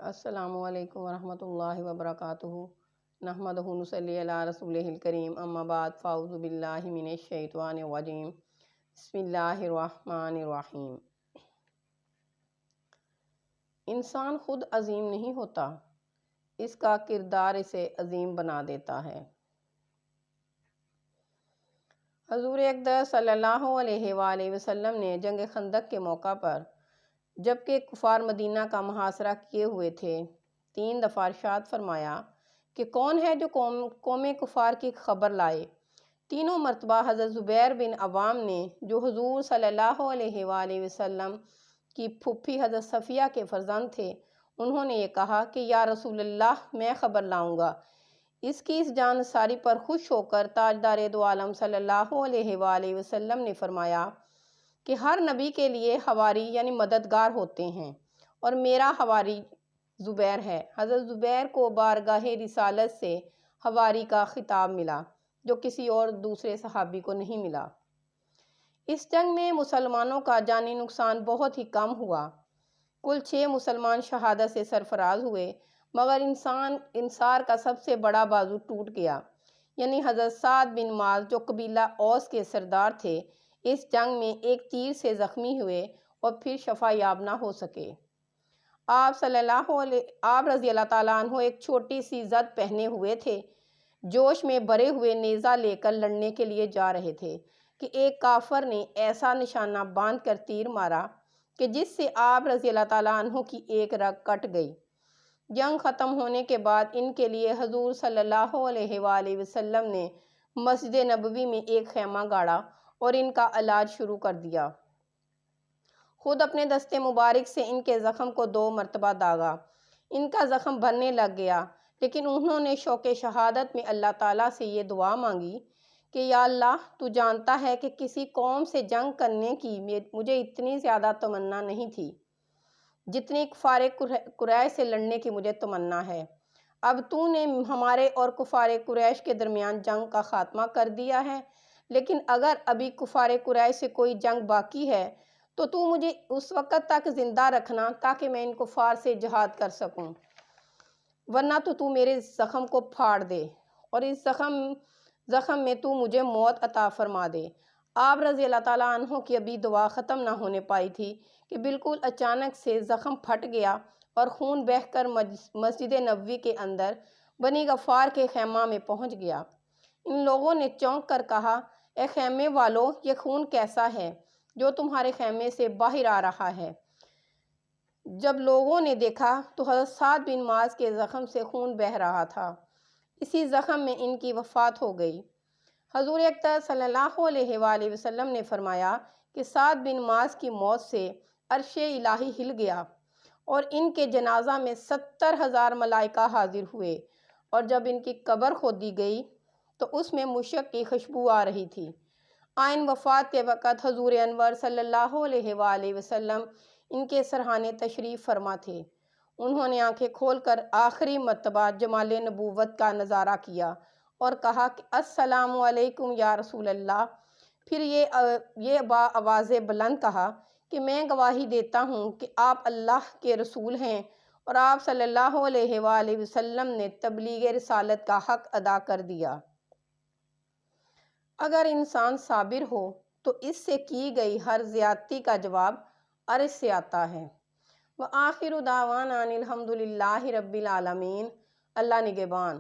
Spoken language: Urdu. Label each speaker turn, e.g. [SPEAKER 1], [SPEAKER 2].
[SPEAKER 1] السلام علیکم ورحمۃ اللہ وبرکاتہ۔ نحمدہ و نصلی علی رسولہ الکریم، اما بعد، فاعوذ باللہ من الشیطان الرجیم، بسم اللہ الرحمن الرحیم۔ انسان خود عظیم نہیں ہوتا، اس کا کردار اسے عظیم بنا دیتا ہے۔ حضور اقدس صلی اللہ علیہ وآلہ وسلم نے جنگ خندق کے موقع پر جبکہ کفار مدینہ کا محاصرہ کیے ہوئے تھے 3 دفعہ ارشاد فرمایا کہ کون ہے جو قوم کفار کی خبر لائے۔ تینوں مرتبہ حضرت زبیر بن عوام نے، جو حضور صلی اللہ علیہ وآلہ وسلم کی پھوپھی حضرت صفیہ کے فرزند تھے، انہوں نے یہ کہا کہ یا رسول اللہ، میں خبر لاؤں گا۔ اس کی اس جانساری پر خوش ہو کر تاجدار دو عالم صلی اللہ علیہ وآلہ وسلم نے فرمایا کہ ہر نبی کے لیے حواری یعنی مددگار ہوتے ہیں، اور میرا حواری زبیر ہے۔ حضرت زبیر کو بارگاہ رسالت سے حواری کا خطاب ملا، جو کسی اور دوسرے صحابی کو نہیں ملا۔ اس جنگ میں مسلمانوں کا جانی نقصان بہت ہی کم ہوا۔ کل 6 مسلمان شہادت سے سرفراز ہوئے، مگر انصار کا سب سے بڑا بازو ٹوٹ گیا، یعنی حضرت سعد بن معاذ، جو قبیلہ اوس کے سردار تھے، اس جنگ میں ایک تیر سے زخمی ہوئے اور پھر شفا یاب نہ ہو سکے۔ آپ رضی اللہ تعالیٰ عنہ ایک چھوٹی سی زد پہنے ہوئے تھے، جوش میں بھرے ہوئے نیزہ لے کر لڑنے کے لیے جا رہے تھے کہ ایک کافر نے ایسا نشانہ باندھ کر تیر مارا کہ جس سے آپ رضی اللہ تعالیٰ عنہ کی ایک رگ کٹ گئی۔ جنگ ختم ہونے کے بعد ان کے لیے حضور صلی اللہ علیہ وآلہ وسلم نے مسجد نبوی میں ایک خیمہ گاڑا اور ان کا علاج شروع کر دیا۔ خود اپنے دست مبارک سے ان کے زخم کو 2 مرتبہ داغا۔ ان کا زخم بھرنے لگ گیا، لیکن انہوں نے شوق شہادت میں اللہ تعالیٰ سے یہ دعا مانگی کہ یا اللہ، تو جانتا ہے کہ کسی قوم سے جنگ کرنے کی مجھے اتنی زیادہ تمنا نہیں تھی جتنی کفار قریش سے لڑنے کی مجھے تمنا ہے۔ اب تو نے ہمارے اور کفار قریش کے درمیان جنگ کا خاتمہ کر دیا ہے، لیکن اگر ابھی کفار قریش سے کوئی جنگ باقی ہے تو مجھے اس وقت تک زندہ رکھنا تاکہ میں ان کفار سے جہاد کر سکوں، ورنہ تو میرے زخم کو پھاڑ دے اور اس زخم میں تو مجھے موت عطا فرما دے۔ آپ رضی اللہ تعالیٰ عنہ کی ابھی دعا ختم نہ ہونے پائی تھی کہ بالکل اچانک سے زخم پھٹ گیا اور خون بہہ کر مسجد نبوی کے اندر بنی غفار کے خیمہ میں پہنچ گیا۔ ان لوگوں نے چونک کر کہا، اے خیمے والو، یہ خون کیسا ہے جو تمہارے خیمے سے باہر آ رہا ہے؟ جب لوگوں نے دیکھا تو حضرت سعد بن معاذ کے زخم سے خون بہہ رہا تھا۔ اسی زخم میں ان کی وفات ہو گئی۔ حضور اقدس صلی اللہ علیہ وآلہ وسلم نے فرمایا کہ سعد بن معاذ کی موت سے عرش الہی ہل گیا اور ان کے جنازہ میں 70,000 ملائکہ حاضر ہوئے، اور جب ان کی قبر کھودی گئی تو اس میں مشک کی خوشبو آ رہی تھی۔ آئین وفات کے وقت حضور انور صلی اللہ علیہ وآلہ وسلم ان کے سرحانے تشریف فرما تھے۔ انہوں نے آنکھیں کھول کر آخری مرتبہ جمال نبوت کا نظارہ کیا اور کہا کہ السلام علیکم یا رسول اللہ۔ پھر یہ بآواز بلند کہا کہ میں گواہی دیتا ہوں کہ آپ اللہ کے رسول ہیں اور آپ صلی اللہ علیہ وآلہ وسلم نے تبلیغ رسالت کا حق ادا کر دیا۔ اگر انسان صابر ہو تو اس سے کی گئی ہر زیادتی کا جواب عرش سے آتا ہے۔ وآخر دعوانا ان الحمد للہ رب العالمین۔ اللہ نگہبان۔